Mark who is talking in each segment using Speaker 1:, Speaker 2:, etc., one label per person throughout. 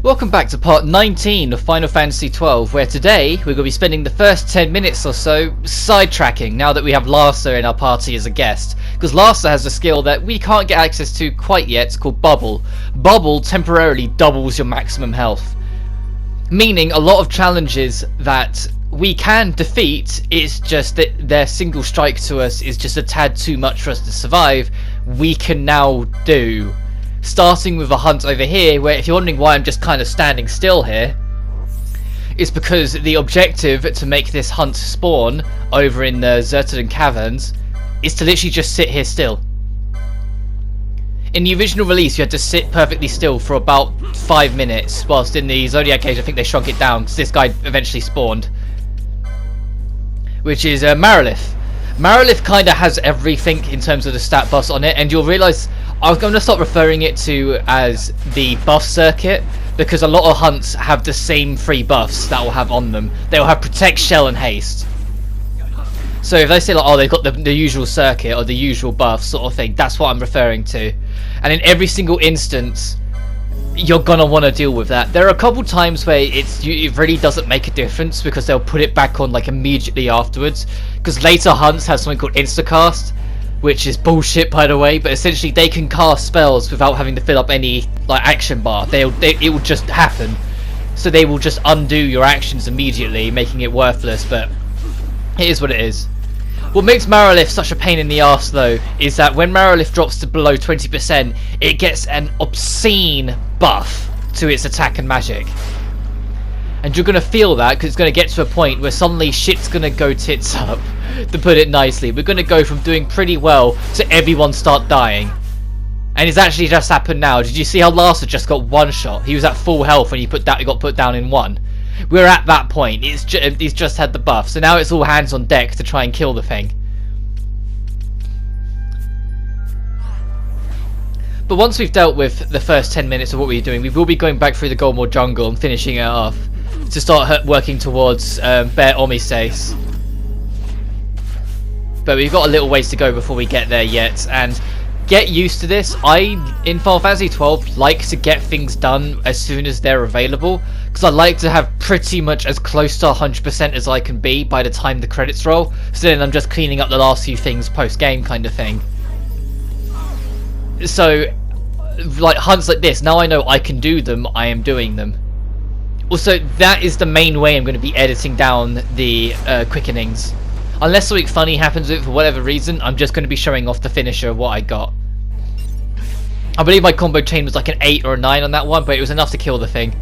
Speaker 1: Welcome back to part 19 of Final Fantasy XII, where today we're going to be spending the first 10 minutes or so sidetracking now that we have Larsa in our party as a guest. Because Larsa has a skill that we can't get access to quite yet, it's called Bubble. Bubble temporarily doubles your maximum health. Meaning a lot of challenges that we can defeat, it's just that their single strike to us is just a tad too much for us to survive, we can now do. Starting with a hunt over here, where if you're wondering why I'm just kind of standing still here, it's because the objective to make this hunt spawn over in the XII Caverns is to literally just sit here still. In the original release you had to sit perfectly still for about 5 minutes, whilst in the Zodiac Age I think they shrunk it down because this guy eventually spawned. Which is Marilith. Marilith kind of has everything in terms of the stat buffs on it, and you'll realise I'm going to start referring it to as the buff circuit, because a lot of hunts have the same 3 buffs that will have on them. They'll have Protect, Shell and Haste. So if they say like, oh, they've got the usual circuit or the usual buff sort of thing, that's what I'm referring to. And in every single instance, you're going to want to deal with that. There are a couple times where it really doesn't make a difference, because they'll put it back on like immediately afterwards. Because later hunts have something called Instacast, which is bullshit by the way, but essentially they can cast spells without having to fill up any like action bar. It will just happen, so they will just undo your actions immediately, making it worthless. But it is what it is. What makes Marilith such a pain in the arse though is that when Marilith drops to below 20%, it gets an obscene buff to its attack and magic. And you're going to feel that, because it's going to get to a point where suddenly shit's going to go tits up, to put it nicely. We're going to go from doing pretty well to everyone start dying. And it's actually just happened now. Did you see how Larsa just got one shot? He was at full health when he got put down in 1. We're at that point. He's just had the buff. So now it's all hands on deck to try and kill the thing. But once we've dealt with the first 10 minutes of what we're doing, we will be going back through the Goldmore jungle and finishing it off, to start working towards Bear Omistace. But we've got a little ways to go before we get there yet, and get used to this. In Final Fantasy XII, like to get things done as soon as they're available, because I like to have pretty much as close to 100% as I can be by the time the credits roll, so then I'm just cleaning up the last few things post-game kind of thing. So, like hunts like this, now I know I can do them, I am doing them. Also, that is the main way I'm going to be editing down the quickenings. Unless something funny happens with it for whatever reason, I'm just going to be showing off the finisher of what I got. I believe my combo chain was like an 8 or a 9 on that one, but it was enough to kill the thing.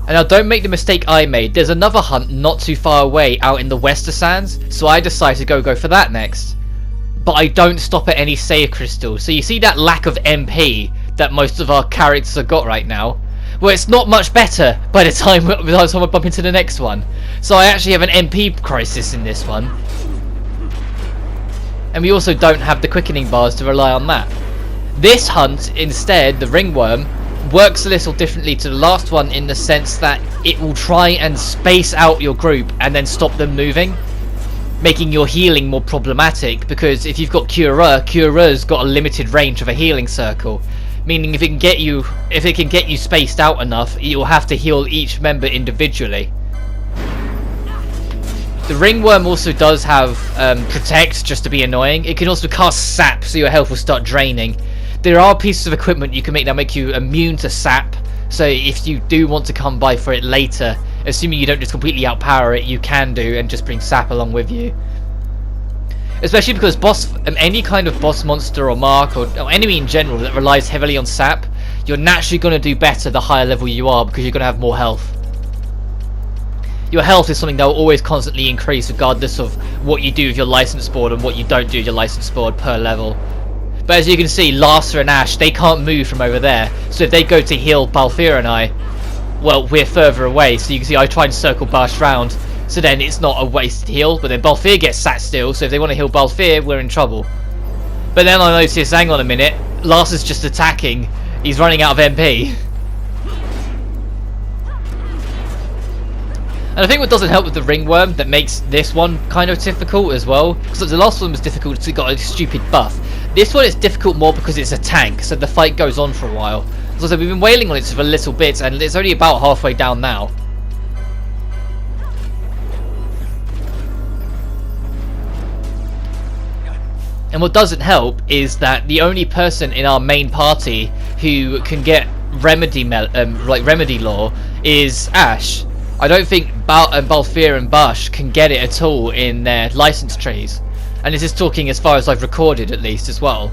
Speaker 1: And now don't make the mistake I made. There's another hunt not too far away out in the Wester Sands, so I decided to go for that next. But I don't stop at any save crystal. So you see that lack of MP that most of our characters have got right now? Well, it's not much better by the time I bump into the next one. So I actually have an MP crisis in this one. And we also don't have the quickening bars to rely on that. This hunt, instead, the ringworm, works a little differently to the last one in the sense that it will try and space out your group and then stop them moving, making your healing more problematic, because if you've got Cura's got a limited range of a healing circle, meaning if it can get you spaced out enough, you'll have to heal each member individually. The ringworm also does have Protect, just to be annoying. It can also cast Sap, so your health will start draining. There are pieces of equipment you can make that make you immune to Sap, so if you do want to come by for it later, assuming you don't just completely outpower it, you can do, and just bring Sap along with you. Especially because any kind of boss monster or mark or enemy in general that relies heavily on Sap, you're naturally going to do better the higher level you are, because you're going to have more health. Your health is something that will always constantly increase regardless of what you do with your license board and what you don't do with your license board per level. But as you can see, Larsa and Ash, they can't move from over there, so if they go to heal Balthier and I, well, we're further away, so you can see I try and circle bash round, so then it's not a wasted heal, but then Balthier gets sat still, so if they want to heal Balthier, we're in trouble. But then I notice, hang on a minute, Larsa's just attacking, he's running out of MP. And I think what doesn't help with the ringworm that makes this one kind of difficult as well, because the last one was difficult because it got a stupid buff. This one is difficult more because it's a tank, so the fight goes on for a while. So we've been wailing on it for a little bit, and it's only about halfway down now. And what doesn't help is that the only person in our main party who can get remedy lore is Ash. I don't think Balthier and Bush can get it at all in their license trees. And this is talking as far as I've recorded, at least, as well.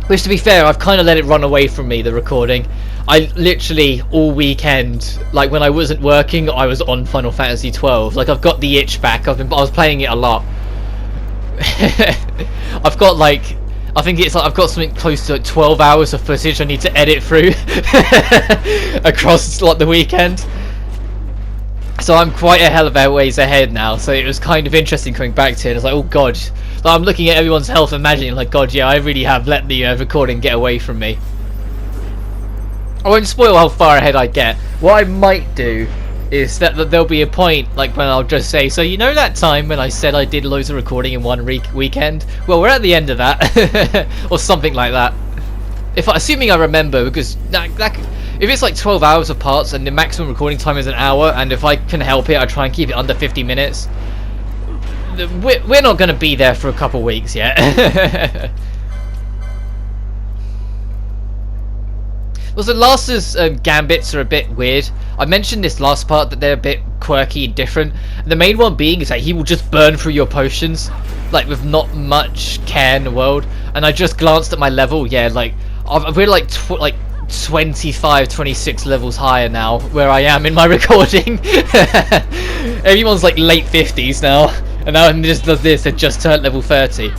Speaker 1: Which, to be fair, I've kind of let it run away from me, the recording. I literally, all weekend, like when I wasn't working, I was on Final Fantasy XII. Like, I've got the itch back. I was playing it a lot. I've got like, I think it's like I've got something close to like 12 hours of footage I need to edit through across like the weekend. So I'm quite a hell of a ways ahead now. So it was kind of interesting coming back to it. I was like, oh god, like, I'm looking at everyone's health, imagining like, god, yeah, I really have let the recording get away from me. I won't spoil how far ahead I get. What I might do is that there'll be a point like when I'll just say, so you know that time when I said I did loads of recording in one weekend? Well, we're at the end of that. Or something like that. Assuming I remember, because if it's like 12 hours of parts and the maximum recording time is an hour, and if I can help it I try and keep it under 50 minutes, we're not going to be there for a couple weeks yet. Well, so Lars's gambits are a bit weird. I mentioned this last part that they're a bit quirky and different. The main one being is that he will just burn through your potions, like with not much care in the world. And I just glanced at my level. Yeah, like we're like 25, 26 levels higher now where I am in my recording. Everyone's like late 50s now, and now it just does this. It just turned level 30.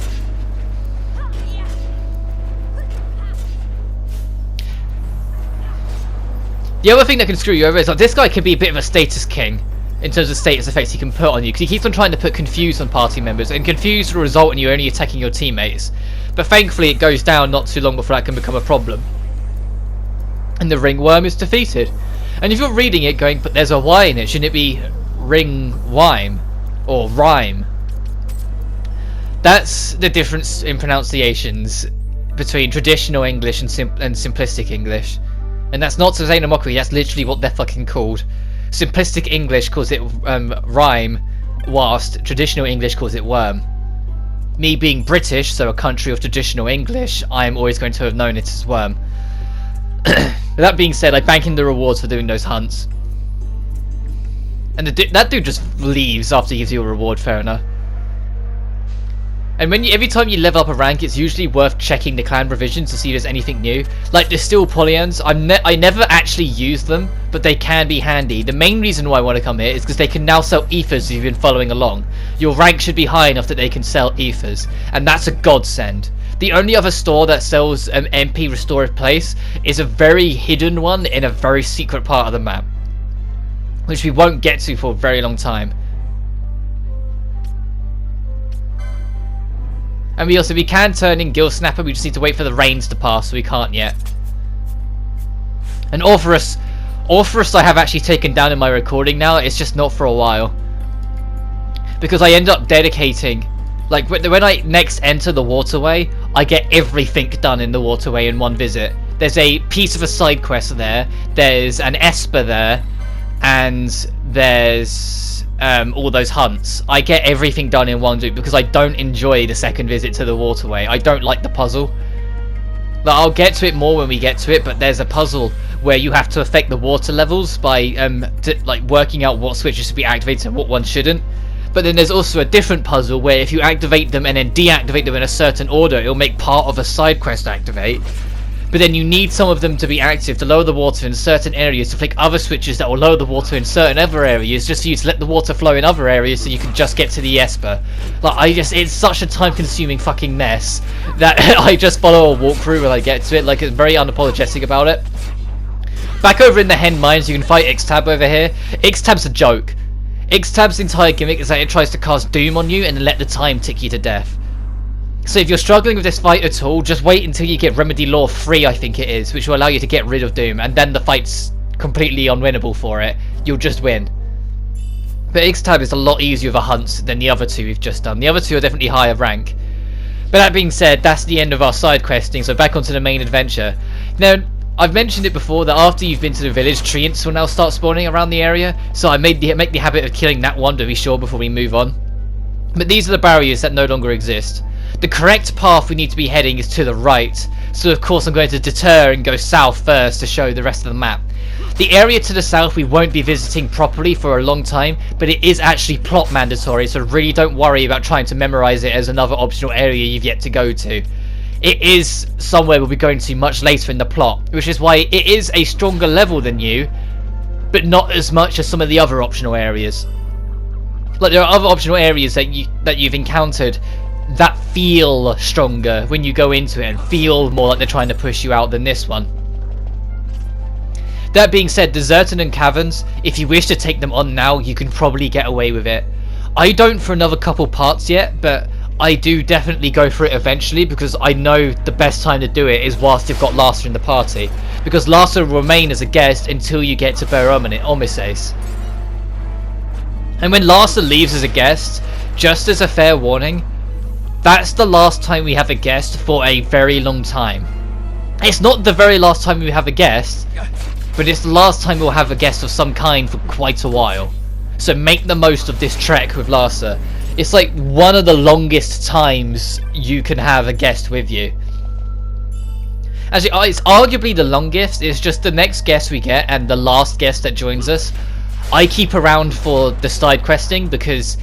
Speaker 1: The other thing that can screw you over is like this guy can be a bit of a status king in terms of status effects he can put on you, because he keeps on trying to put confuse on party members, and confuse will result in you only attacking your teammates. But thankfully it goes down not too long before that can become a problem. And the ringworm is defeated. And if you're reading it going, but there's a Y in it, shouldn't it be ring-wime? Or rhyme? That's the difference in pronunciations between traditional English and simplistic English. And that's not to say a mockery, that's literally what they're fucking called. Simplistic English calls it rhyme, whilst traditional English calls it worm. Me being British, so a country of traditional English, I am always going to have known it as worm. With that being said, I bank in the rewards for doing those hunts. And that dude just leaves after he gives you a reward, fair enough. And every time you level up a rank, it's usually worth checking the clan revisions to see if there's anything new. Like the steel polyons, I never actually use them, but they can be handy. The main reason why I want to come here is because they can now sell ethers if you've been following along. Your rank should be high enough that they can sell ethers, and that's a godsend. The only other store that sells MP Restorative Place is a very hidden one in a very secret part of the map, which we won't get to for a very long time. And we can turn in Gill Snapper, we just need to wait for the rains to pass, so we can't yet. And Orpheus I have actually taken down in my recording now, it's just not for a while. Because I end up dedicating, like when I next enter the waterway, I get everything done in the waterway in one visit. There's a piece of a side quest there, there's an Esper there, and there's all those hunts. I get everything done in one loop because I don't enjoy the second visit to the waterway. I don't like the puzzle. Like, I'll get to it more when we get to it, but there's a puzzle where you have to affect the water levels by like working out what switches should be activated and what one shouldn't. But then there's also a different puzzle where if you activate them and then deactivate them in a certain order, it'll make part of a side quest activate. But then you need some of them to be active to lower the water in certain areas, to flick other switches that will lower the water in certain other areas, just for you to let the water flow in other areas so you can just get to the Esper. Like, it's such a time-consuming fucking mess that I just follow a walkthrough when I get to it, like, it's very unapologetic about it. Back over in the Hen Mines, you can fight X-Tab over here. X-Tab's a joke. X-Tab's entire gimmick is that it tries to cast Doom on you and then let the time tick you to death. So if you're struggling with this fight at all, just wait until you get Remedy Lore 3, I think it is, which will allow you to get rid of Doom, and then the fight's completely unwinnable for it. You'll just win. But XII is a lot easier of a hunt than the other two we've just done. The other two are definitely higher rank. But that being said, that's the end of our side questing, so back onto the main adventure. Now, I've mentioned it before that after you've been to the village, treants will now start spawning around the area, so I make the habit of killing that one to be sure before we move on. But these are the barriers that no longer exist. The correct path we need to be heading is to the right, so of course I'm going to deter and go south first to show the rest of the map. The area to the south we won't be visiting properly for a long time, but it is actually plot mandatory, so really don't worry about trying to memorize it as another optional area you've yet to go to. It is somewhere we'll be going to much later in the plot, which is why it is a stronger level than you, but not as much as some of the other optional areas. Like, there are other optional areas that you've encountered that feel stronger when you go into it and feel more like they're trying to push you out than this one. That being said, Desertin and Caverns, if you wish to take them on now, you can probably get away with it. I don't for another couple parts yet, but I do definitely go for it eventually, because I know the best time to do it is whilst you've got Larsa in the party, because Larsa will remain as a guest until you get to Ber Omises. And when Larsa leaves as a guest, just as a fair warning, that's the last time we have a guest for a very long time. It's not the very last time we have a guest, but it's the last time we'll have a guest of some kind for quite a while. So make the most of this trek with Larsa. It's like one of the longest times you can have a guest with you. Actually, it's arguably the longest. It's just the next guest we get and the last guest that joins us, I keep around for the side questing, because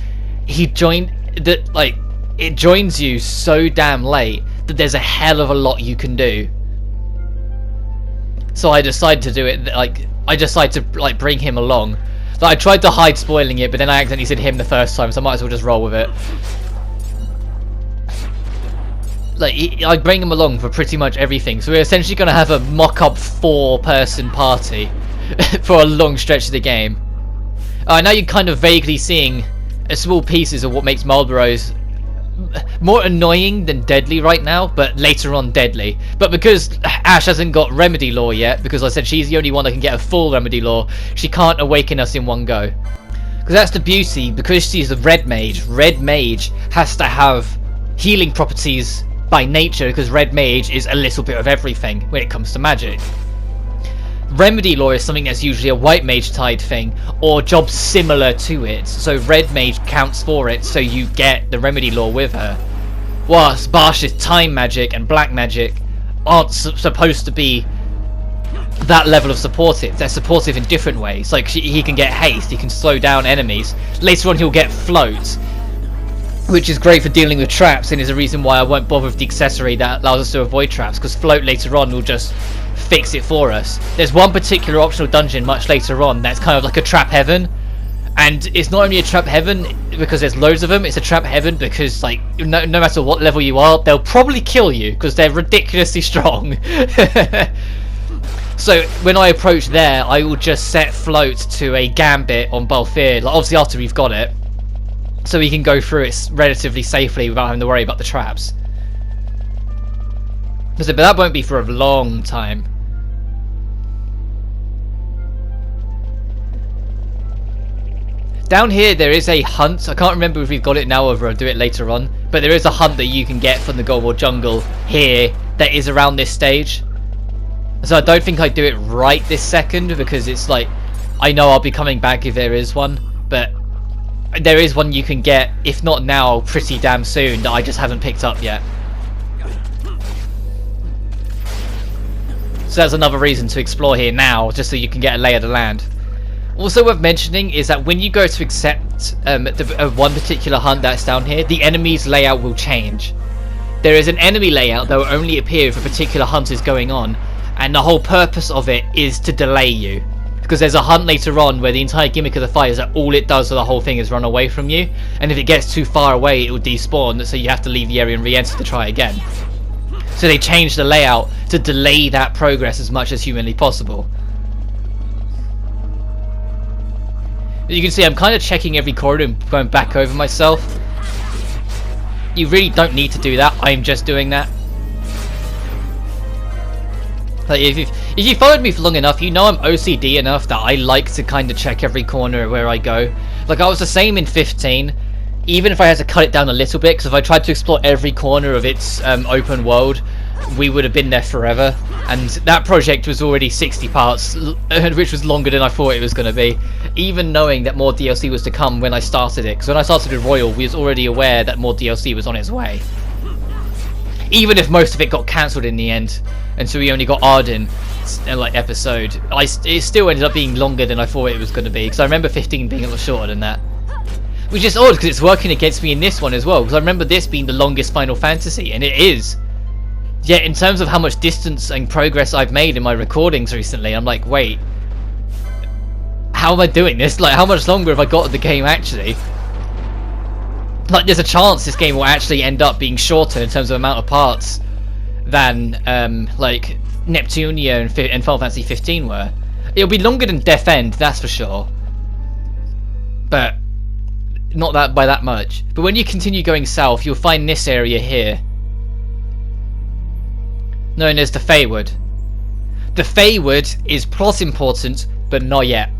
Speaker 1: it joins you so damn late that there's a hell of a lot you can do. So I decided to do it, I decided to bring him along. I tried to hide spoiling it, but then I accidentally said him the first time, so I might as well just roll with it. I bring him along for pretty much everything, so we're essentially going to have a mock-up 4-person party for a long stretch of the game. Now you're kind of vaguely seeing small pieces of what makes Marlboroughs more annoying than deadly right now, but later on deadly. But because Ash hasn't got Remedy Law yet, because I said she's the only one that can get a full Remedy Law, she can't awaken us in one go. Because that's the beauty, because she's a Red Mage has to have healing properties by nature, because Red Mage is a little bit of everything when it comes to magic. Remedy Law is something that's usually a White Mage tied thing, or jobs similar to it, so Red Mage counts for it, so you get the Remedy Law with her. Whilst Barsh's Time Magic and Black Magic aren't supposed to be that level of supportive. They're supportive in different ways. Like, he can get haste, he can slow down enemies. Later on he'll get float, which is great for dealing with traps, and is a reason why I won't bother with the accessory that allows us to avoid traps, because float later on will just fix it for us. There's one particular optional dungeon much later on that's kind of like a trap heaven, and it's not only a trap heaven because there's loads of them, it's a trap heaven because, like, no matter what level you are, they'll probably kill you because they're ridiculously strong. So when I approach there, I will just set float to a gambit on Balthier, like, obviously after we've got it, so we can go through it relatively safely without having to worry about the traps. But that won't be for a long time. Down here there is a hunt. I can't remember if we've got it now or if I'll do it later on, but there is a hunt that you can get from the Goldwall Jungle here that is around this stage. So I don't think I do it right this second, because it's like, I know I'll be coming back if there is one, but there is one you can get, if not now, pretty damn soon, that I just haven't picked up yet. So that's another reason to explore here now, just so you can get a lay of the land. Also worth mentioning is that when you go to accept one particular hunt that's down here, the enemy's layout will change. There is an enemy layout that will only appear if a particular hunt is going on, and the whole purpose of it is to delay you. Because there's a hunt later on where the entire gimmick of the fight is that all it does for the whole thing is run away from you, and if it gets too far away it will despawn, so you have to leave the area and re-enter to try again. So they changed the layout to delay that progress as much as humanly possible. You can see I'm kind of checking every corridor and going back over myself. You really don't need to do that, I'm just doing that. Like, if you followed me for long enough, you know I'm OCD enough that I like to kind of check every corner where I go. Like, I was the same in 15, even if I had to cut it down a little bit, because if I tried to explore every corner of its open world, we would have been there forever. And that project was already 60 parts, which was longer than I thought it was going to be, even knowing that more DLC was to come when I started it. Because when I started with Royal, we was already aware that more DLC was on its way. Even if most of it got cancelled in the end, and so we only got Arden like episode, it still ended up being longer than I thought it was going to be, because I remember 15 being a lot shorter than that. Which is odd, because it's working against me in this one as well, because I remember this being the longest Final Fantasy, and it is. Yet in terms of how much distance and progress I've made in my recordings recently, I'm like, wait, how am I doing this? Like, how much longer have I got of the game actually? Like, there's a chance this game will actually end up being shorter in terms of amount of parts than like Neptunia and Final Fantasy 15 were. It'll be longer than Death End, that's for sure, but not that by that much. But when you continue going south, you'll find this area here, known as the Feywood. The Feywood is plot important, but not yet.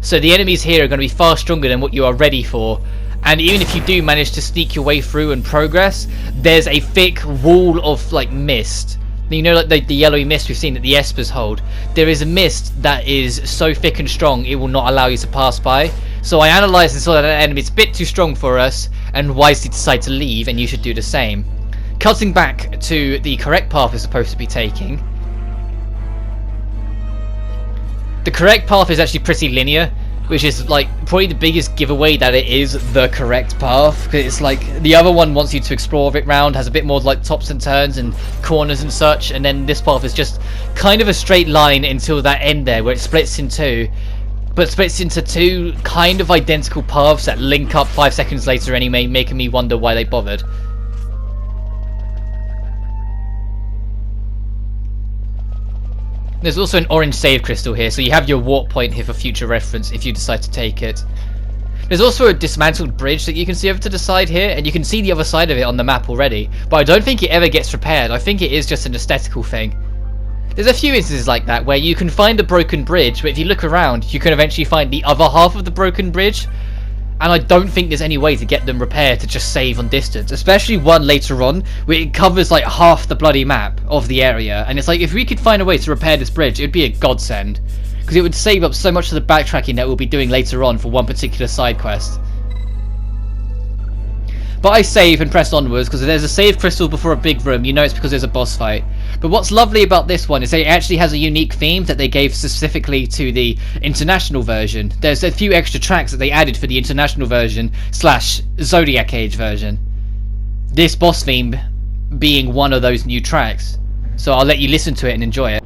Speaker 1: So the enemies here are going to be far stronger than what you are ready for. And even if you do manage to sneak your way through and progress, there's a thick wall of like mist. You know, like the yellowy mist we've seen that the Espers hold. There is a mist that is so thick and strong it will not allow you to pass by. So I analysed and saw that an enemy is a bit too strong for us, and wisely decided to leave, and you should do the same. Cutting back to the correct path we're supposed to be taking. The correct path is actually pretty linear, which is like probably the biggest giveaway that it is the correct path, because it's like the other one wants you to explore a bit round, has a bit more like tops and turns and corners and such, and then this path is just kind of a straight line until that end there where it splits in two, but splits into two kind of identical paths that link up 5 seconds later anyway, making me wonder why they bothered. There's also an orange save crystal here, so you have your warp point here for future reference if you decide to take it. There's also a dismantled bridge that you can see over to the side here, and you can see the other side of it on the map already, but I don't think it ever gets repaired. I think it is just an aesthetical thing. There's a few instances like that where you can find a broken bridge, but if you look around you can eventually find the other half of the broken bridge, and I don't think there's any way to get them repaired to just save on distance, especially one later on where it covers like half the bloody map of the area, and it's like if we could find a way to repair this bridge, it would be a godsend, because it would save up so much of the backtracking that we'll be doing later on for one particular side quest. But I save and press onwards, because if there's a save crystal before a big room, you know it's because there's a boss fight. But what's lovely about this one is that it actually has a unique theme that they gave specifically to the international version. There's a few extra tracks that they added for the international version / Zodiac Age version. This boss theme being one of those new tracks. So I'll let you listen to it and enjoy it.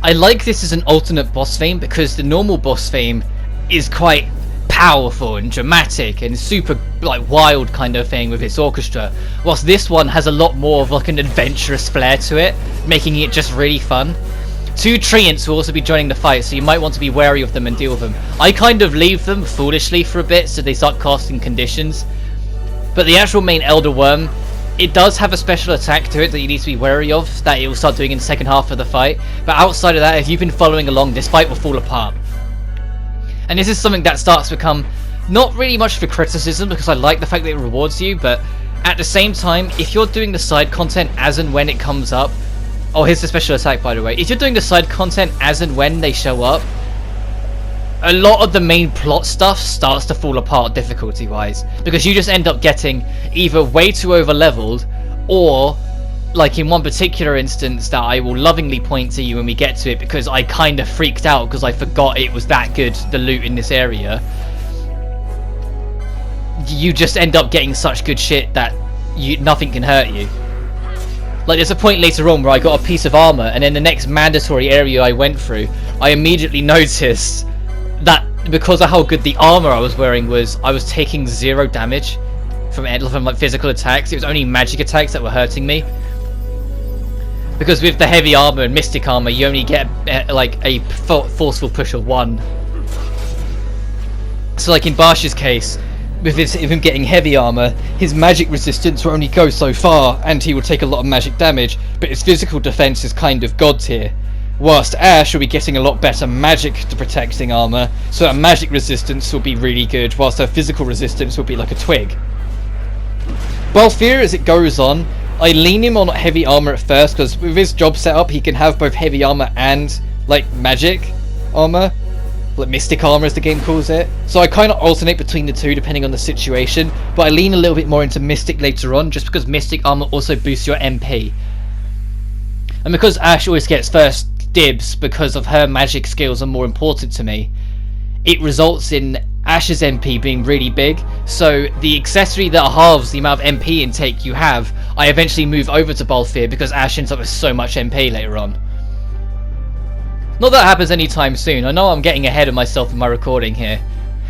Speaker 1: I like this as an alternate boss theme because the normal boss theme is quite powerful and dramatic and super like wild kind of thing with its orchestra, whilst this one has a lot more of like an adventurous flair to it, making it just really fun. Two treants will also be joining the fight, so you might want to be wary of them and deal with them. I kind of leave them foolishly for a bit so they start casting conditions, but the actual main Elder Worm, it does have a special attack to it that you need to be wary of, that it will start doing in the second half of the fight. But outside of that, if you've been following along, this fight will fall apart. And this is something that starts to become not really much for criticism, because I like the fact that it rewards you, but at the same time, if you're doing the side content as and when it comes up... Oh, here's the special attack, by the way. If you're doing the side content as and when they show up, a lot of the main plot stuff starts to fall apart difficulty wise, because you just end up getting either way too over leveled, or like in one particular instance that I will lovingly point to you when we get to it, because I kind of freaked out because I forgot it was that good, the loot in this area. You just end up getting such good shit that nothing can hurt you. Like, there's a point later on where I got a piece of armor, and in the next mandatory area I went through, I immediately noticed that because of how good the armor I was wearing was, I was taking 0 damage from like physical attacks. It was only magic attacks that were hurting me. Because with the heavy armor and mystic armor, you only get like a forceful push of 1. So like in Barsh's case, with him getting heavy armor, his magic resistance will only go so far, and he will take a lot of magic damage, but his physical defense is kind of god tier. Whilst Ash will be getting a lot better magic to protecting armor, so her magic resistance will be really good, whilst her physical resistance will be like a twig. Balthier, as it goes on, I lean him on heavy armor at first, because with his job setup he can have both heavy armor and like magic armor, like mystic armor as the game calls it. So I kind of alternate between the two depending on the situation, but I lean a little bit more into mystic later on, just because mystic armor also boosts your MP. And because Ash always gets first dibs because of her magic skills are more important to me, it results in Ash's MP being really big. So the accessory that halves the amount of MP intake you have, I eventually move over to Balthier because Ash ends up with so much MP later on. Not that happens anytime soon. I know I'm getting ahead of myself in my recording here.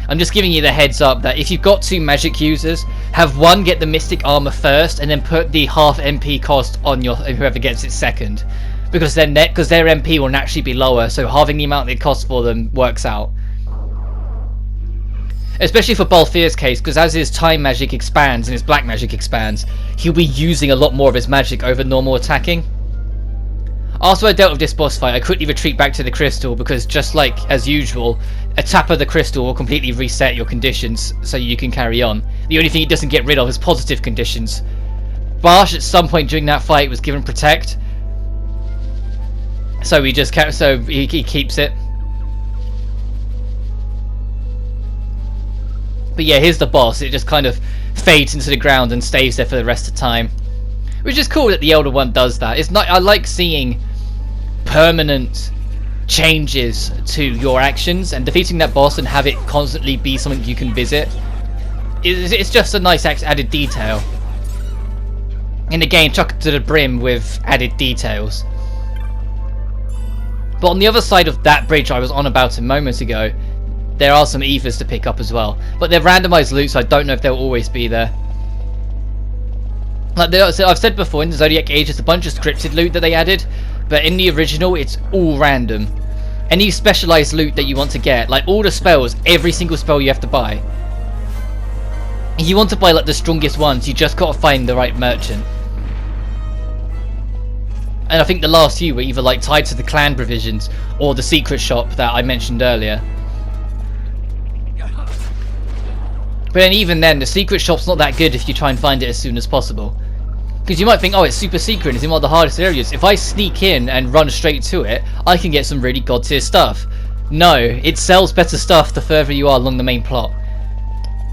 Speaker 1: I'm just giving you the heads up that if you've got 2 magic users, have one get the mystic armor first and then put the half MP cost on whoever gets it second. Because their MP will naturally be lower, so halving the amount it costs for them works out. Especially for Balthier's case, because as his time magic expands and his black magic expands, he'll be using a lot more of his magic over normal attacking. After I dealt with this boss fight, I quickly retreat back to the crystal, because just like as usual, a tap of the crystal will completely reset your conditions so you can carry on. The only thing it doesn't get rid of is positive conditions. Barsh at some point during that fight was given protect, so he keeps it. But yeah, here's the boss. It just kind of fades into the ground and stays there for the rest of the time, which is cool that the Elder One does that. It's not. I like seeing permanent changes to your actions, and defeating that boss and have it constantly be something you can visit. It's just a nice added detail. And again, chuck it to the brim with added details. But on the other side of that bridge I was on about a moment ago, there are some ethers to pick up as well. But they're randomized loot, so I don't know if they'll always be there. Like I've said before, in the Zodiac Age, it's a bunch of scripted loot that they added, but in the original, it's all random. Any specialized loot that you want to get, like all the spells, every single spell you have to buy. If you want to buy like the strongest ones, you just gotta find the right merchant. And I think the last few were either like tied to the clan provisions or the secret shop that I mentioned earlier. But then even then, the secret shop's not that good if you try and find it as soon as possible. Because you might think, oh, it's super secret, it's in one of the hardest areas. If I sneak in and run straight to it, I can get some really god tier stuff. No, it sells better stuff the further you are along the main plot.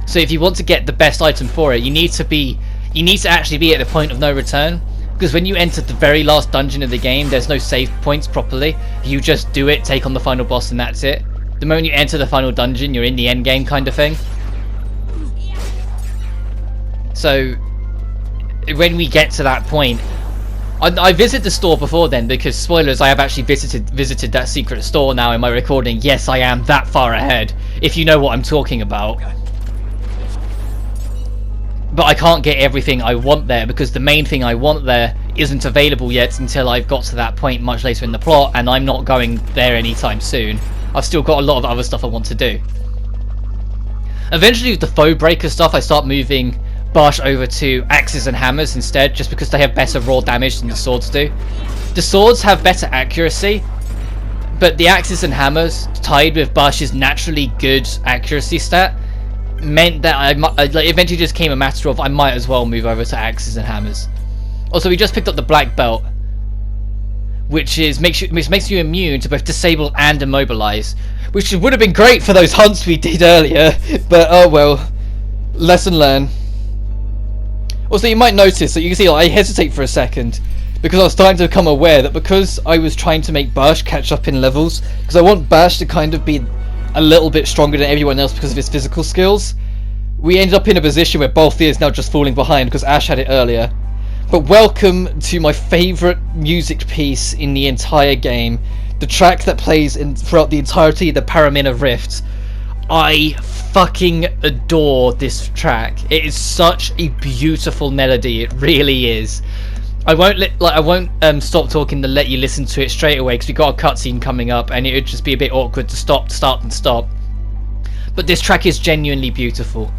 Speaker 1: So if you want to get the best item for it, you need to actually be at the point of no return. Because when you enter the very last dungeon of the game, there's no save points properly. You just do it, take on the final boss, and that's it. The moment you enter the final dungeon, you're in the end game kind of thing. So when we get to that point, I visit the store before then, because spoilers, I have actually visited that secret store now in my recording. Yes, I am that far ahead, if you know what I'm talking about. But I can't get everything I want there, because the main thing I want there isn't available yet until I've got to that point much later in the plot, and I'm not going there anytime soon. I've still got a lot of other stuff I want to do. Eventually with the foe breaker stuff, I start moving Barsh over to axes and hammers instead, just because they have better raw damage than the swords do. The swords have better accuracy, but the axes and hammers, tied with Barsh's naturally good accuracy stat, meant that like, eventually just came a matter of I might as well move over to axes and hammers. Also, we just picked up the black belt, which makes you immune to both disable and immobilize, which would have been great for those hunts we did earlier, but oh well, lesson learned. Also, you might notice that you can see I hesitate for a second, because I was starting to become aware that because I was trying to make Barsh catch up in levels, because I want Barsh to kind of be a little bit stronger than everyone else because of his physical skills, we ended up in a position where Balthier is now just falling behind because Ash had it earlier. But welcome to my favourite music piece in the entire game, the track that plays throughout the entirety of the Paramina Rift. I fucking adore this track. It is such a beautiful melody. It really is. I won't stop talking to let you listen to it straight away because we've got a cutscene coming up and it would just be a bit awkward to stop, start, and stop. But this track is genuinely beautiful.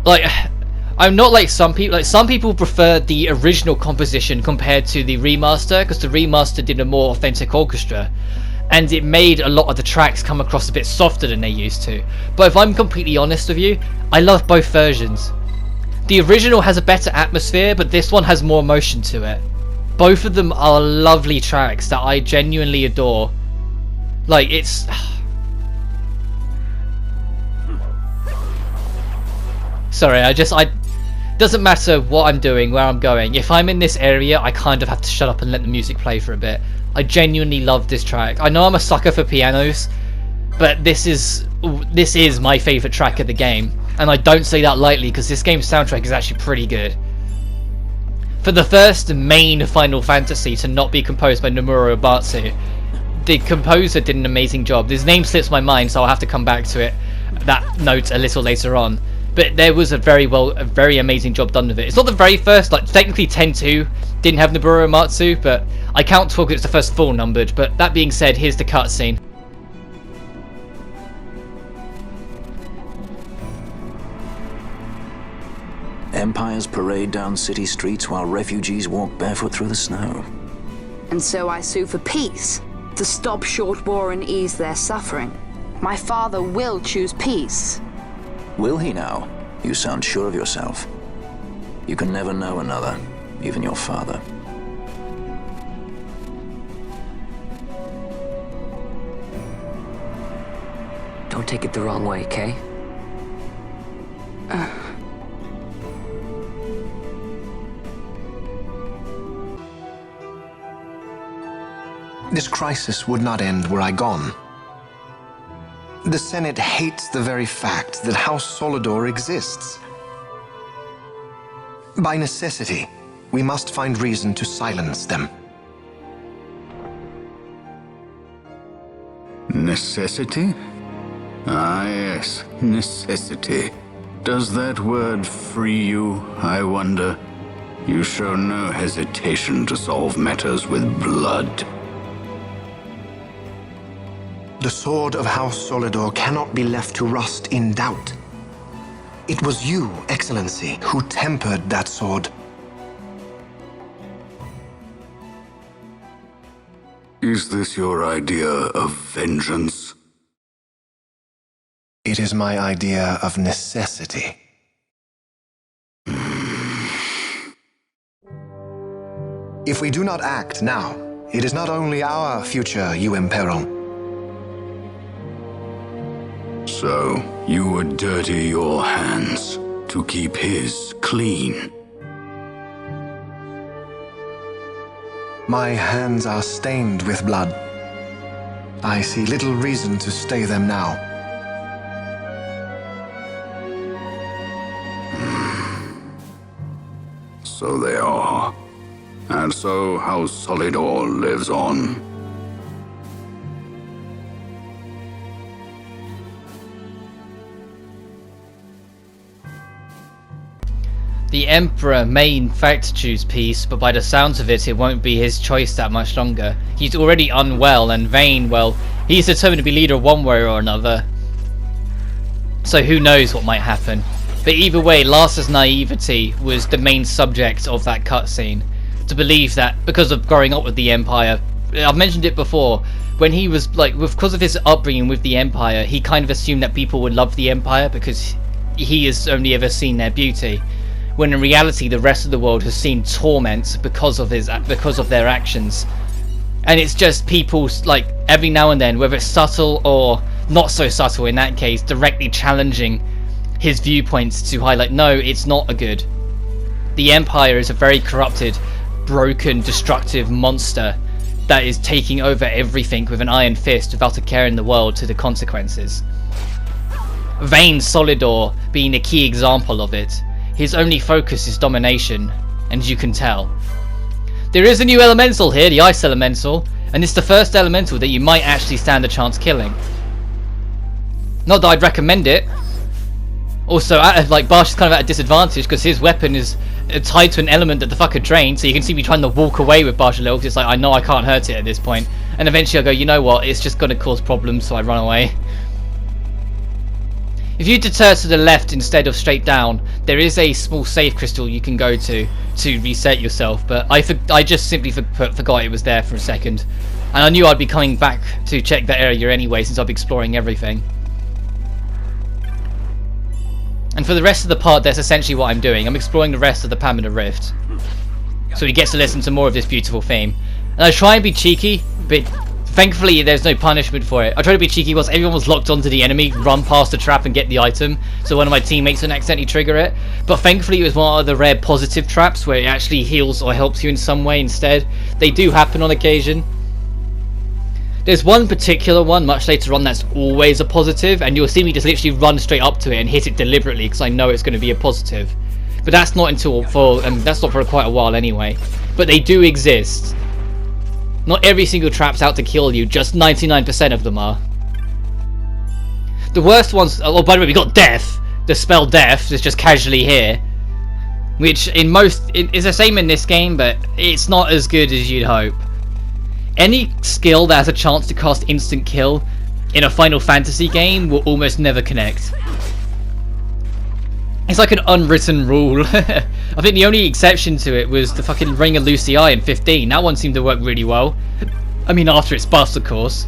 Speaker 1: Like, I'm not like some people. Like, some people prefer the original composition compared to the remaster because the remaster did a more authentic orchestra, and it made a lot of the tracks come across a bit softer than they used to. But if I'm completely honest with you, I love both versions. The original has a better atmosphere, but this one has more emotion to it. Both of them are lovely tracks that I genuinely adore. Like, it's... Sorry, doesn't matter what I'm doing, where I'm going. If I'm in this area, I kind of have to shut up and let the music play for a bit. I genuinely love this track. I know I'm a sucker for pianos, but this is my favourite track of the game. And I don't say that lightly because this game's soundtrack is actually pretty good. For the first main Final Fantasy to not be composed by Nomura Uematsu, the composer did an amazing job. His name slips my mind, so I'll have to come back to it, that note, a little later on. But there was a very amazing job done with it. It's not the very first, like technically 10-2 didn't have Nomura Uematsu, but I count 12 because it's the first full numbered. But that being said, here's the cutscene.
Speaker 2: Empires parade down city streets while refugees walk barefoot through the snow.
Speaker 3: And so I sue for peace, to stop short war and ease their suffering. My father will choose peace.
Speaker 2: Will he now? You sound sure of yourself. You can never know another, even your father.
Speaker 4: Don't take it the wrong way, Kay?
Speaker 5: This crisis would not end were I gone. The Senate hates the very fact that House Solidor exists. By necessity, we must find reason to silence them.
Speaker 6: Necessity? Ah, yes, necessity. Does that word free you, I wonder? You show no hesitation to solve matters with blood.
Speaker 5: The sword of House Solidor cannot be left to rust in doubt. It was you, Excellency, who tempered that sword.
Speaker 6: Is this your idea of vengeance?
Speaker 5: It is my idea of necessity. If we do not act now, it is not only our future you imperil.
Speaker 6: So, you would dirty your hands to keep his clean.
Speaker 5: My hands are stained with blood. I see little reason to stay them now.
Speaker 6: So they are. And so House Solidor lives on.
Speaker 1: The Emperor may in fact choose peace, but by the sounds of it, it won't be his choice that much longer. He's already unwell, and Vayne, well, he's determined to be leader one way or another. So who knows what might happen. But either way, Lars's naivety was the main subject of that cutscene. To believe that, because of growing up with the Empire, I've mentioned it before, when he was, like, because of his upbringing with the Empire, he kind of assumed that people would love the Empire because he has only ever seen their beauty. When in reality the rest of the world has seen torment because of their actions. And it's just people, like, every now and then, whether it's subtle or not so subtle in that case, directly challenging his viewpoints to highlight, no, it's not a good. The Empire is a very corrupted, broken, destructive monster that is taking over everything with an iron fist without a care in the world to the consequences. Vayne Solidor being a key example of it. His only focus is domination, and you can tell. There is a new elemental here, the Ice Elemental, and it's the first elemental that you might actually stand a chance killing. Not that I'd recommend it. Also, like, Barsh is kind of at a disadvantage because his weapon is tied to an element that the fucker drained, so you can see me trying to walk away with Barsh a little because it's like, I know I can't hurt it at this point. And eventually I go, you know what, it's just going to cause problems, so I run away. If you deter to the left instead of straight down, there is a small save crystal you can go to reset yourself, but I just simply forgot it was there for a second. And I knew I'd be coming back to check that area anyway, since I'll be exploring everything. And for the rest of the part, that's essentially what I'm doing. I'm exploring the rest of the Permanent Rift, so he gets to listen to more of this beautiful theme. And I try and be cheeky, but thankfully there's no punishment for it. I try to be cheeky whilst everyone was locked onto the enemy, run past the trap and get the item, so one of my teammates didn't accidentally trigger it. But thankfully it was one of the rare positive traps where it actually heals or helps you in some way instead. They do happen on occasion. There's one particular one much later on that's always a positive, and you'll see me just literally run straight up to it and hit it deliberately because I know it's going to be a positive. But that's not until that's not for quite a while anyway. But they do exist. Not every single trap's out to kill you, just 99% of them are. The worst ones, oh by the way, we got Death. The spell Death is just casually here, which is the same in this game, but it's not as good as you'd hope. Any skill that has a chance to cast instant kill in a Final Fantasy game will almost never connect. It's like an unwritten rule. I think the only exception to it was the fucking Ring of Lucii in 15. That one seemed to work really well. I mean, after its buffs, of course.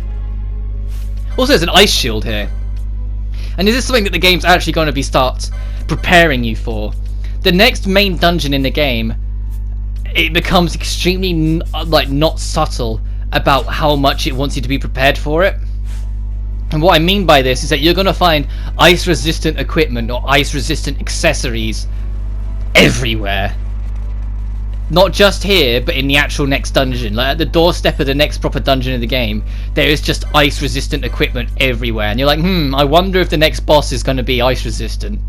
Speaker 1: Also, there's an ice shield here. And this is something that the game's actually going to start preparing you for. The next main dungeon in the game, it becomes extremely not subtle about how much it wants you to be prepared for it. And what I mean by this is that you're going to find ice resistant equipment or ice resistant accessories everywhere. Not just here, but in the actual next dungeon. Like at the doorstep of the next proper dungeon in the game, there is just ice resistant equipment everywhere. And you're like, I wonder if the next boss is going to be ice resistant.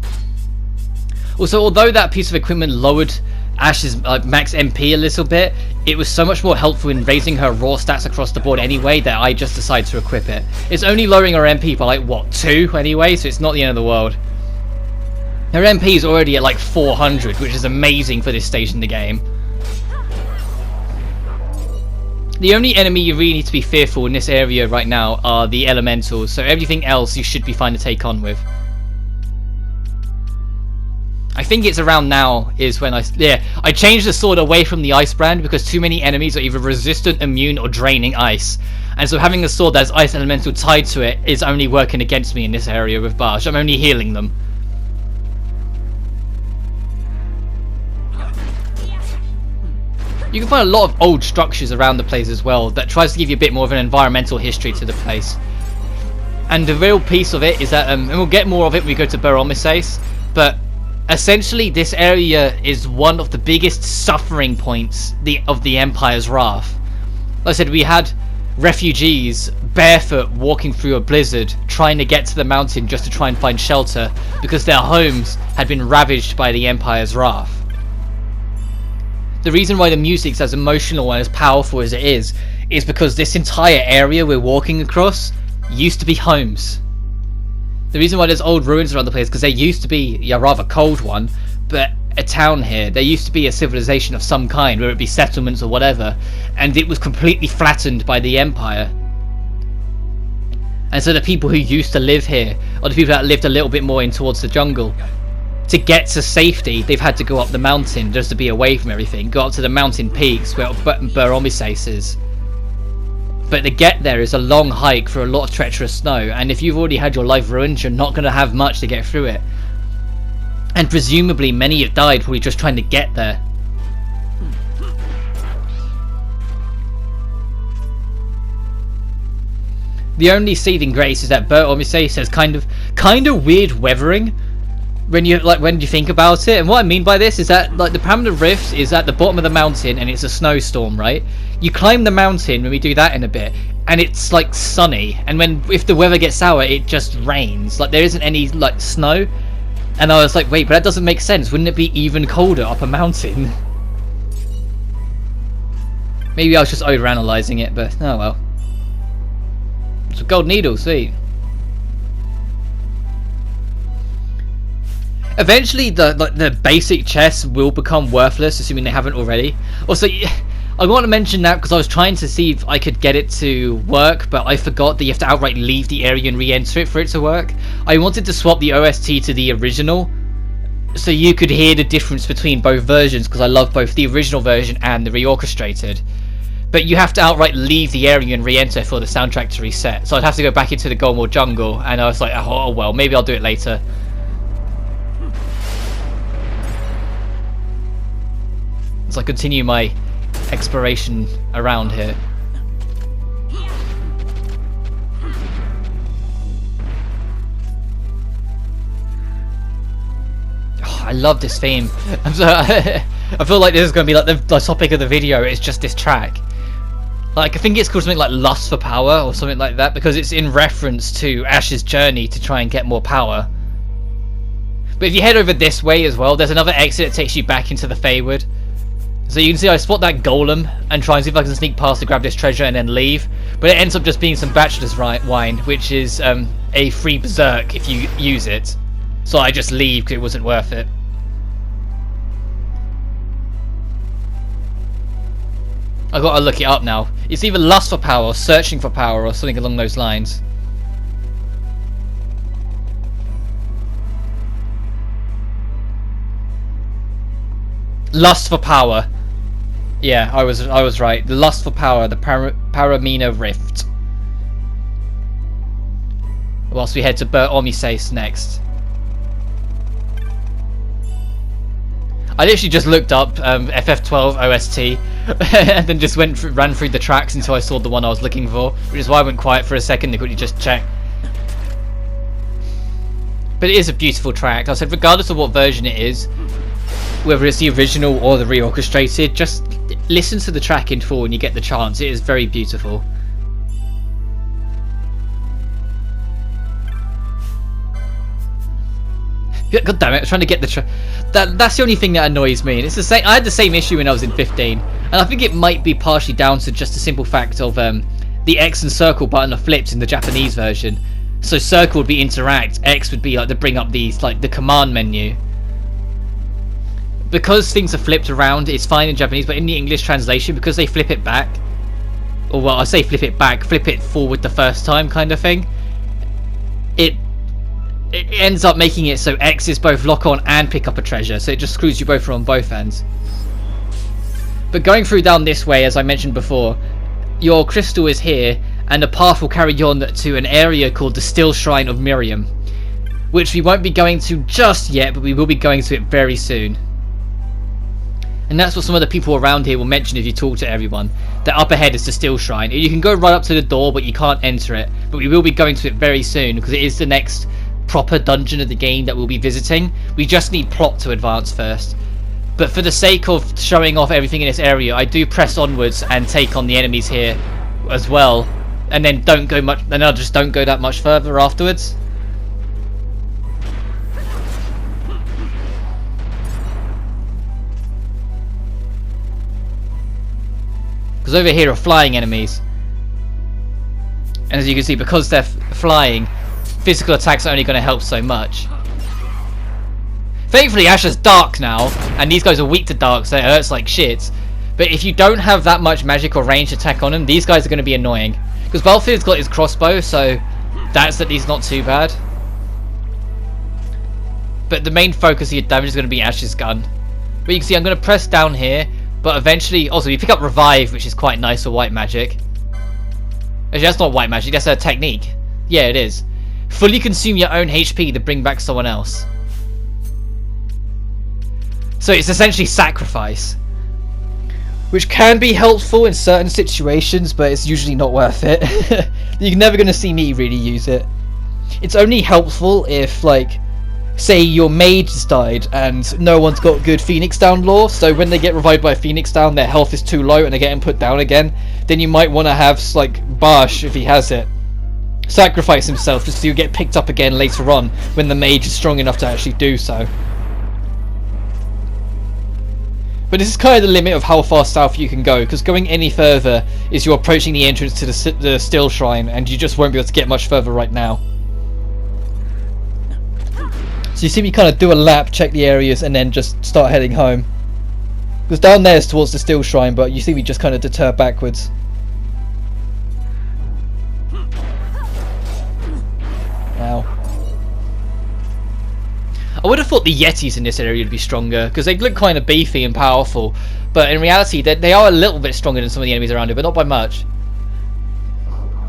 Speaker 1: Also, although that piece of equipment lowered Ash's max MP a little bit, it was so much more helpful in raising her raw stats across the board anyway that I just decided to equip it. It's only lowering her MP by like, what, 2 anyway, so it's not the end of the world. Her MP is already at like 400, which is amazing for this stage in the game. The only enemy you really need to be fearful in this area right now are the elementals, so everything else you should be fine to take on with. I think it's around now is when I changed the sword away from the ice brand because too many enemies are either resistant, immune, or draining ice. And so having a sword that's ice elemental tied to it is only working against me in this area with Barsh. I'm only healing them. You can find a lot of old structures around the place as well that tries to give you a bit more of an environmental history to the place. And the real piece of it is that, and we'll get more of it when we go to Baromises, but essentially this area is one of the biggest suffering points of the Empire's wrath. Like I said, we had refugees barefoot walking through a blizzard trying to get to the mountain just to try and find shelter because their homes had been ravaged by the Empire's wrath. The reason why the music's as emotional and as powerful as it is because this entire area we're walking across used to be homes. The reason why there's old ruins around the place is because there used to be a rather cold one, but a town here. There used to be a civilization of some kind, whether it be settlements or whatever, and it was completely flattened by the Empire. And so the people who used to live here, or the people that lived a little bit more in towards the jungle, to get to safety, they've had to go up the mountain just to be away from everything, go up to the mountain peaks where Baromises is. But to get there is a long hike for a lot of treacherous snow, and if you've already had your life ruined, you're not going to have much to get through it. And presumably many have died probably just trying to get there. The only saving grace is that Baromises has kind of weird weathering when you think about it. And what I mean by this is that like the Permanent Rift is at the bottom of the mountain and it's a snowstorm, right? You climb the mountain when we do that in a bit, and it's like sunny, and if the weather gets sour, it just rains. Like there isn't any like snow. And I was like, wait, but that doesn't make sense. Wouldn't it be even colder up a mountain? Maybe I was just overanalyzing it, but oh well. It's a gold needle, sweet. Eventually, the basic chests will become worthless, assuming they haven't already. Also, I want to mention that because I was trying to see if I could get it to work, but I forgot that you have to outright leave the area and re-enter it for it to work. I wanted to swap the OST to the original, so you could hear the difference between both versions, because I love both the original version and the reorchestrated. But you have to outright leave the area and re-enter for the soundtrack to reset. So I'd have to go back into the Golmore jungle, and I was like, oh well, maybe I'll do it later. So I continue my exploration around here. Oh, I love this theme. I'm so I feel like this is going to be like the topic of the video. It's just this track. Like, I think it's called something like Lust for Power or something like that, because it's in reference to Ash's journey to try and get more power. But if you head over this way as well, there's another exit that takes you back into the Feywood. So you can see I spot that golem and try and see if I can sneak past to grab this treasure and then leave. But it ends up just being some bachelor's wine, which is a free berserk if you use it. So I just leave because it wasn't worth it. I gotta look it up now. It's either Lust for Power or Searching for Power or something along those lines. Lust for Power. Yeah, I was right. The Lust for Power, the Paramina Rift. Whilst we head to Bur Omisace next. I literally just looked up FF12 OST and then just ran through the tracks until I saw the one I was looking for, which is why I went quiet for a second to quickly just check. But it is a beautiful track. I said regardless of what version it is, whether it's the original or the reorchestrated, just listen to the track in full when you get the chance. It is very beautiful. God damn it! I'm trying to get the that's the only thing that annoys me. And it's the same. I had the same issue when I was in 15, and I think it might be partially down to just the simple fact of the X and circle button are flipped in the Japanese version. So circle would be interact, X would be like to bring up these like the command menu. Because things are flipped around, it's fine in Japanese, but in the English translation, because they flip it back, or well, I say flip it back, flip it forward the first time kind of thing, it ends up making it so X is both lock on and pick up a treasure, so it just screws you both on both ends. But going through down this way, as I mentioned before, your crystal is here, and the path will carry you on to an area called the Still Shrine of Miriam, which we won't be going to just yet, but we will be going to it very soon. And that's what some of the people around here will mention if you talk to everyone. That up ahead is the Still Shrine. You can go right up to the door, but you can't enter it. But we will be going to it very soon, because it is the next proper dungeon of the game that we'll be visiting. We just need plot to advance first. But for the sake of showing off everything in this area, I do press onwards and take on the enemies here as well. And then I just don't go that much further afterwards. Because over here are flying enemies. And as you can see, because they're flying, physical attacks are only going to help so much. Thankfully, Asher's dark now, and these guys are weak to dark, so it hurts like shit. But if you don't have that much magic or ranged attack on them, these guys are going to be annoying. Because Balfield's got his crossbow, so that's at least not too bad. But the main focus of your damage is going to be Ash's gun. But you can see I'm going to press down here. But eventually, also you pick up Revive, which is quite nice for white magic. Actually, that's not white magic, that's a technique. Yeah, it is. Fully consume your own HP to bring back someone else. So it's essentially sacrifice. Which can be helpful in certain situations, but it's usually not worth it. You're never going to see me really use it. It's only helpful if, like, say your mage has died and no one's got good Phoenix Down lore, so when they get revived by Phoenix Down, their health is too low and they're getting put down again, then you might want to have, like, Barsh, if he has it, sacrifice himself just so you get picked up again later on when the mage is strong enough to actually do so. But this is kind of the limit of how far south you can go, because going any further is you're approaching the entrance to the Still Shrine, and you just won't be able to get much further right now.
Speaker 7: So you see me kind of do a lap, check the areas, and then just start heading home. Because down there is towards the Steel Shrine, but you see me just kind of deter backwards. Ow.
Speaker 1: I would have thought the Yetis in this area would be stronger, because they look kind of beefy and powerful, but in reality they are a little bit stronger than some of the enemies around it, but not by much.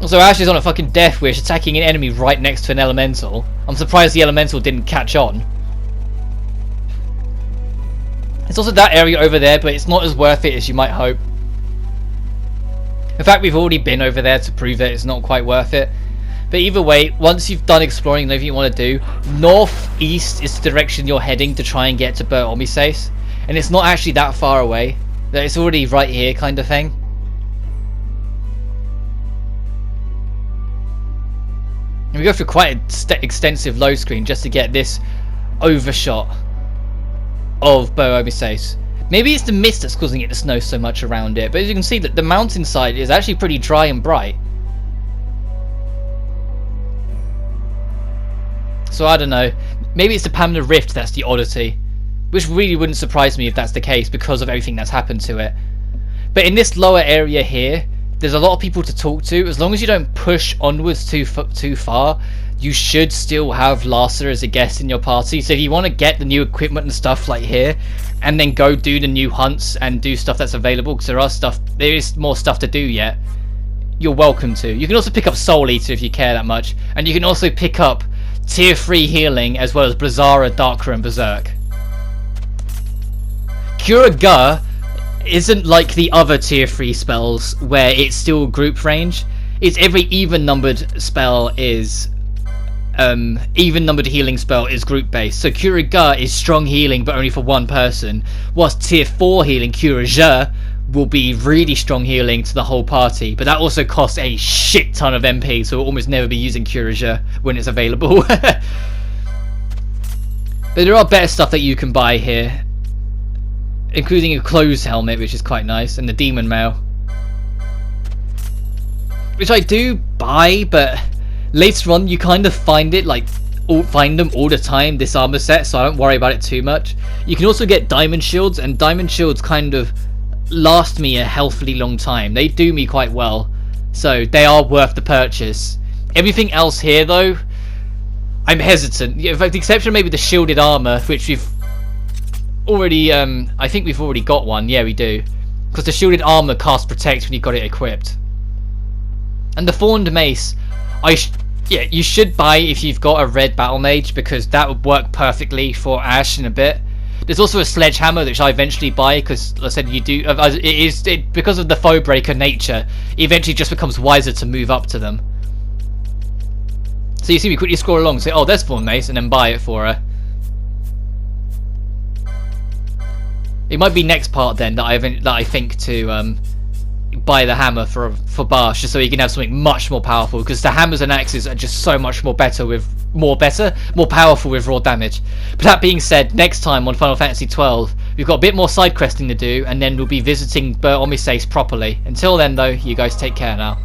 Speaker 1: Also, Ash is on a fucking death wish, attacking an enemy right next to an elemental. I'm surprised the elemental didn't catch on. It's also that area over there, but it's not as worth it as you might hope. In fact, we've already been over there to prove that it's not quite worth it. But either way, once you've done exploring and everything you want to do, northeast is the direction you're heading to try and get to Bur Omises. And it's not actually that far away. It's already right here kind of thing. And we go through quite an extensive load screen just to get this overshot of Bur Omises. Maybe it's the mist that's causing it to snow so much around it, but as you can see that the mountainside is actually pretty dry and bright. So I don't know, maybe it's the Pamela Rift that's the oddity, which really wouldn't surprise me if that's the case because of everything that's happened to it. But in this lower area here, there's a lot of people to talk to. As long as you don't push onwards too far, you should still have Larsa as a guest in your party. So if you want to get the new equipment and stuff like here, and then go do the new hunts and do stuff that's available, because there is more stuff to do yet, you're welcome to. You can also pick up Soul Eater if you care that much, and you can also pick up Tier 3 healing as well as Blazara, Darkra and Berserk. Curaga isn't like the other Tier 3 spells where it's still group range. It's every even numbered spell is even numbered healing spell is group based. So Curaga is strong healing but only for one person, whilst Tier 4 healing Curaja will be really strong healing to the whole party, but that also costs a shit ton of MP, so we'll almost never be using Curaja when it's available. But there are better stuff that you can buy here, including a closed helmet, which is quite nice, and the demon mail, which I do buy, but later on you kind of find it find them all the time, this armor set, so I don't worry about it too much. You can also get diamond shields, and diamond shields kind of last me a healthily long time. They do me quite well, so they are worth the purchase. Everything else here though, I'm hesitant. In fact, the exception maybe the shielded armor, which we've already I think we've already got one. Yeah, we do, because the shielded armor casts protect when you've got it equipped. And the Thorned Mace, you should buy if you've got a red battle mage, because that would work perfectly for Ash in a bit. There's also a sledgehammer which I eventually buy, because like I said, you do because of the foe breaker nature, it eventually just becomes wiser to move up to them. So you see, we quickly scroll along and say, oh, there's Thorn Mace, and then buy it for her. It might be next part then that I think to buy the hammer for Barsh, just so you can have something much more powerful, because the hammers and axes are just so much more powerful with raw damage. But that being said, next time on Final Fantasy XII, we've got a bit more side questing to do, and then we'll be visiting Bur Omises properly. Until then though, you guys take care now.